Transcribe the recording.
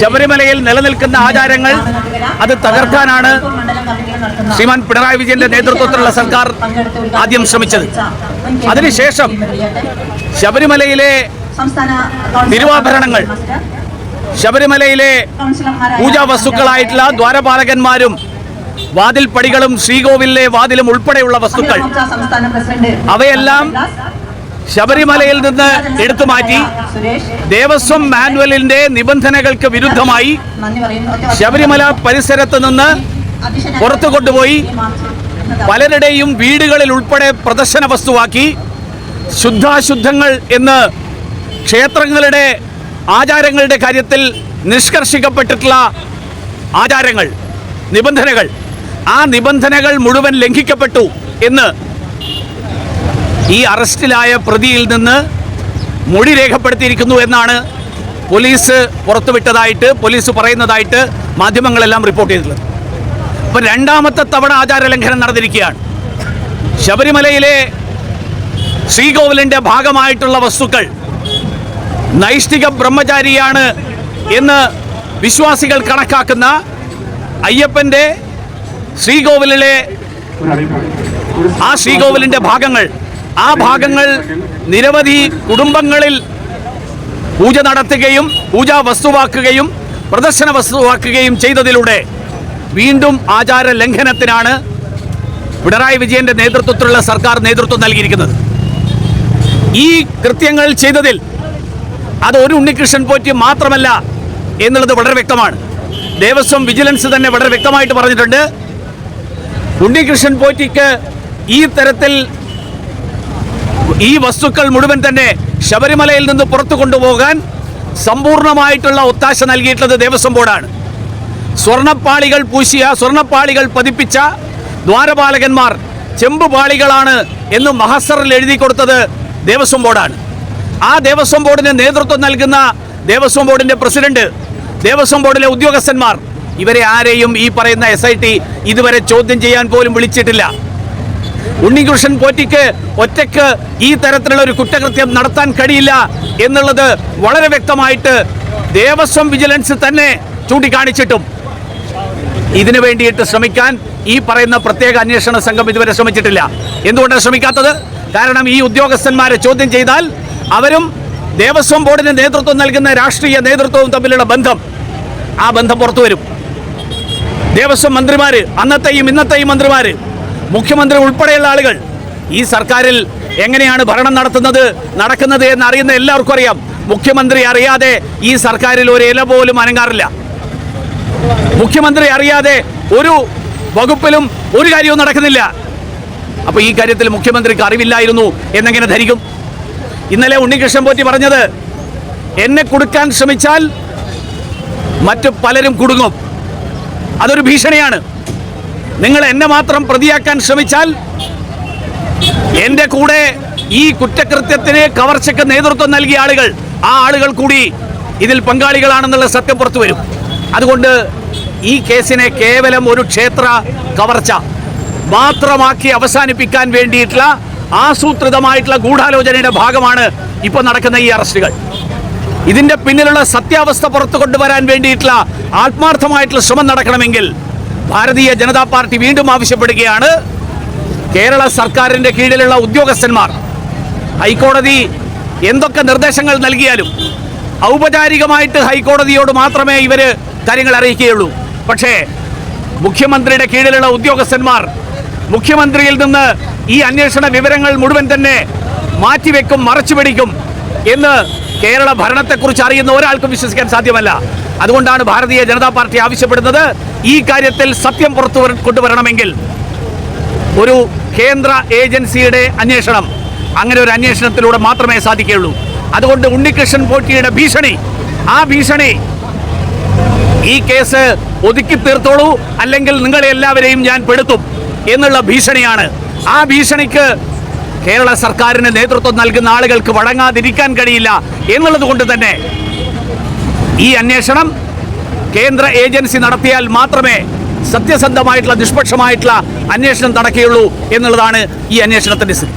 ശബരിമലയിൽ നിലനിൽക്കുന്ന ആചാരങ്ങൾ അത് തകർക്കാനാണ് ശ്രീമാൻ പിണറായി വിജയന്റെ നേതൃത്വത്തിലുള്ള സർക്കാർ ആദ്യം ശ്രമിച്ചത്. അതിനുശേഷം ശബരിമലയിലെ തിരുവാഭരണങ്ങൾ, ശബരിമലയിലെ പൂജാ വസ്തുക്കളായിട്ടുള്ള ദ്വാരപാലകന്മാരും വാതിൽപ്പടികളും ശ്രീകോവിലിലെ വാതിലും ഉൾപ്പെടെയുള്ള വസ്തുക്കൾ അവയെല്ലാം ശബരിമലയിൽ നിന്ന് എടുത്തു മാറ്റി ദേവസ്വം മാനുവലിന്റെ നിബന്ധനകൾക്ക് വിരുദ്ധമായി ശബരിമല പരിസരത്ത് നിന്ന് പുറത്തു കൊണ്ടുപോയി പലരുടെയും വീടുകളിൽ ഉൾപ്പെടെ പ്രദർശന വസ്തുവാക്കി ശുദ്ധാശുദ്ധങ്ങൾ എന്ന് ക്ഷേത്രങ്ങളുടെ ആചാരങ്ങളുടെ കാര്യത്തിൽ നിഷ്കർഷിക്കപ്പെട്ടിട്ടുള്ള ആചാരങ്ങൾ, നിബന്ധനകൾ, ആ നിബന്ധനകൾ മുഴുവൻ ലംഘിക്കപ്പെട്ടു എന്ന് ഈ അറസ്റ്റിലായ പ്രതിയിൽ നിന്ന് മൊഴി രേഖപ്പെടുത്തിയിരിക്കുന്നു എന്നാണ് പോലീസ് പുറത്തുവിട്ടതായിട്ട് പോലീസ് പറയുന്നതായിട്ട് മാധ്യമങ്ങളെല്ലാം റിപ്പോർട്ട് ചെയ്തിട്ടുള്ളത്. അപ്പോൾ രണ്ടാമത്തെ തവണ ആചാര ലംഘനം നടന്നിരിക്കുകയാണ്. ശബരിമലയിലെ ശ്രീകോവിലിൻ്റെ ഭാഗമായിട്ടുള്ള വസ്തുക്കൾ നൈഷ്ഠിക ബ്രഹ്മചാരിയാണ് എന്ന് വിശ്വാസികൾ കണക്കാക്കുന്ന അയ്യപ്പൻ്റെ ശ്രീകോവിലിലെ ആ ശ്രീകോവിലിൻ്റെ ഭാഗങ്ങൾ, ആ ഭാഗങ്ങൾ നിരവധി കുടുംബങ്ങളിൽ പൂജ നടത്തുകയും പൂജാ വസ്തുവാക്കുകയും പ്രദർശന വസ്തുവാക്കുകയും ചെയ്തതിലൂടെ വീണ്ടും ആചാര ലംഘനത്തിനാണ് പിണറായി വിജയന്റെ നേതൃത്വത്തിലുള്ള സർക്കാർ നേതൃത്വം നൽകിയിരിക്കുന്നത്. ഈ കൃത്യങ്ങൾ ചെയ്തതിൽ അത് ഒരു ഉണ്ണികൃഷ്ണൻ പോറ്റി മാത്രമല്ല എന്നുള്ളത് വളരെ വ്യക്തമാണ്. ദേവസ്വം വിജിലൻസ് തന്നെ വളരെ വ്യക്തമായിട്ട് പറഞ്ഞിട്ടുണ്ട്. ഉണ്ണികൃഷ്ണൻ പോറ്റിക്ക് ഈ തരത്തിൽ ഈ വസ്തുക്കൾ മുഴുവൻ തന്നെ ശബരിമലയിൽ നിന്ന് പുറത്തു കൊണ്ടുപോകാൻ സമ്പൂർണ്ണമായിട്ടുള്ള ഒത്താശ നൽകിയിട്ടുള്ളത് ദേവസ്വം ബോർഡാണ്. സ്വർണ്ണപ്പാളികൾ പൂശിയ, സ്വർണ്ണപ്പാളികൾ പതിപ്പിച്ച ദ്വാരപാലകന്മാർ ചെമ്പുപാളികളാണ് എന്ന് മഹസറിൽ എഴുതി കൊടുത്തത് ദേവസ്വം ബോർഡാണ്. ആ ദേവസ്വം ബോർഡിന് നേതൃത്വം നൽകുന്ന ദേവസ്വം ബോർഡിൻ്റെ പ്രസിഡന്റ്, ദേവസ്വം ബോർഡിലെ ഉദ്യോഗസ്ഥന്മാർ, ഇവരെ ആരെയും ഈ പറയുന്ന SIT ഇതുവരെ ചോദ്യം ചെയ്യാൻ പോലും വിളിച്ചിട്ടില്ല. ഉണ്ണികൃഷ്ണൻ പോറ്റിക്ക് ഒറ്റയ്ക്ക് ഈ തരത്തിലുള്ള ഒരു കുറ്റകൃത്യം നടത്താൻ കഴിയില്ല എന്നുള്ളത് വളരെ വ്യക്തമായിട്ട് ദേവസ്വം വിജിലൻസ് തന്നെ ചൂണ്ടിക്കാണിച്ചിട്ടും ഇതിനു വേണ്ടിയിട്ട് ശ്രമിക്കാൻ ഈ പറയുന്ന പ്രത്യേക അന്വേഷണ സംഘം ഇതുവരെ ശ്രമിച്ചിട്ടില്ല. എന്തുകൊണ്ടാണ് ശ്രമിക്കാത്തത്? കാരണം ഈ ഉദ്യോഗസ്ഥന്മാരെ ചോദ്യം ചെയ്താൽ അവരും ദേവസ്വം ബോർഡിന് നേതൃത്വം നൽകുന്ന രാഷ്ട്രീയ നേതൃത്വവും തമ്മിലുള്ള ബന്ധം, ആ ബന്ധം പുറത്തു വരും. ദേവസ്വം മന്ത്രിമാർ, അന്നത്തെയും ഇന്നത്തെയും മന്ത്രിമാർ, മുഖ്യമന്ത്രി ഉൾപ്പെടെയുള്ള ആളുകൾ ഈ സർക്കാരിൽ എങ്ങനെയാണ് ഭരണം നടക്കുന്നത് എന്ന് അറിയുന്ന എല്ലാവർക്കും അറിയാം. മുഖ്യമന്ത്രി അറിയാതെ ഈ സർക്കാരിൽ ഒരു ഇല പോലും അനങ്ങാറില്ല. മുഖ്യമന്ത്രി അറിയാതെ ഒരു വകുപ്പിലും ഒരു കാര്യവും നടക്കുന്നില്ല. അപ്പോൾ ഈ കാര്യത്തിൽ മുഖ്യമന്ത്രിക്ക് അറിവില്ലായിരുന്നു എന്നെങ്ങനെ ധരിക്കും? ഇന്നലെ ഉണ്ണികൃഷ്ണൻ പോറ്റി പറഞ്ഞത്, എന്നെ കുടുക്കാൻ ശ്രമിച്ചാൽ മറ്റു പലരും കുടുങ്ങും, അതൊരു ഭീഷണിയാണ്. നിങ്ങൾ എന്നെ മാത്രം പ്രതിയാക്കാൻ ശ്രമിച്ചാൽ എൻ്റെ കൂടെ ഈ കുറ്റകൃത്യത്തിന്, കവർച്ചയ്ക്ക് നേതൃത്വം നൽകിയ ആളുകൾ, ആ ആളുകൾ കൂടി ഇതിൽ പങ്കാളികളാണെന്നുള്ള സത്യം പുറത്തു വരും. അതുകൊണ്ട് ഈ കേസിനെ കേവലം ഒരു ക്ഷേത്ര കവർച്ച മാത്രമാക്കി അവസാനിപ്പിക്കാൻ വേണ്ടിയിട്ടുള്ള ആസൂത്രിതമായിട്ടുള്ള ഗൂഢാലോചനയുടെ ഭാഗമാണ് ഇപ്പോൾ നടക്കുന്ന ഈ അറസ്റ്റുകൾ. ഇതിൻ്റെ പിന്നിലുള്ള സത്യാവസ്ഥ പുറത്തു കൊണ്ടുവരാൻ വേണ്ടിയിട്ടുള്ള ആത്മാർത്ഥമായിട്ടുള്ള ശ്രമം നടക്കണമെങ്കിൽ ഭാരതീയ ജനതാ പാർട്ടി വീണ്ടും ആവശ്യപ്പെടുകയാണ്, കേരള സർക്കാരിൻ്റെ കീഴിലുള്ള ഉദ്യോഗസ്ഥന്മാർ ഹൈക്കോടതി എന്തൊക്കെ നിർദ്ദേശങ്ങൾ നൽകിയാലും ഔപചാരികമായിട്ട് ഹൈക്കോടതിയോട് മാത്രമേ ഇവർ കാര്യങ്ങൾ അറിയിക്കുകയുള്ളൂ. പക്ഷേ മുഖ്യമന്ത്രിയുടെ കീഴിലുള്ള ഉദ്യോഗസ്ഥന്മാർ മുഖ്യമന്ത്രിയിൽ നിന്ന് ഈ അന്വേഷണ വിവരങ്ങൾ മുഴുവൻ തന്നെ മാറ്റിവെക്കും, മറച്ചുപിടിക്കും എന്ന് കേരള ഭരണത്തെക്കുറിച്ച് അറിയുന്ന ഒരാൾക്കും വിശ്വസിക്കാൻ സാധ്യമല്ല. അതുകൊണ്ടാണ് ഭാരതീയ ജനതാ പാർട്ടി ആവശ്യപ്പെടുന്നത്, ഈ കാര്യത്തിൽ സത്യം പുറത്തു കൊണ്ടുവരണമെങ്കിൽ ഒരു കേന്ദ്ര ഏജൻസിയുടെ അന്വേഷണം, അങ്ങനെ ഒരു അന്വേഷണത്തിലൂടെ മാത്രമേ സാധിക്കുകയുള്ളൂ. അതുകൊണ്ട് ഉണ്ണികൃഷ്ണൻ പോറ്റിയുടെ ഭീഷണി, ആ ഭീഷണി, ഈ കേസ് ഒതുക്കി തീർത്തോളൂ അല്ലെങ്കിൽ നിങ്ങളെ എല്ലാവരെയും ഞാൻ പെടുത്തും എന്നുള്ള ഭീഷണിയാണ്. ആ ഭീഷണിക്ക് കേരള സർക്കാരിന് നേതൃത്വം നൽകുന്ന ആളുകൾക്ക് വഴങ്ങാതിരിക്കാൻ കഴിയില്ല എന്നുള്ളത് കൊണ്ട് തന്നെ ഈ അന്വേഷണം കേന്ദ്ര ഏജൻസി നടത്തിയാൽ മാത്രമേ സത്യസന്ധമായിട്ടുള്ള, നിഷ്പക്ഷമായിട്ടുള്ള അന്വേഷണം നടക്കുകയുള്ളൂ എന്നുള്ളതാണ് ഈ അന്വേഷണത്തിൻ്റെ സ്ഥിതി.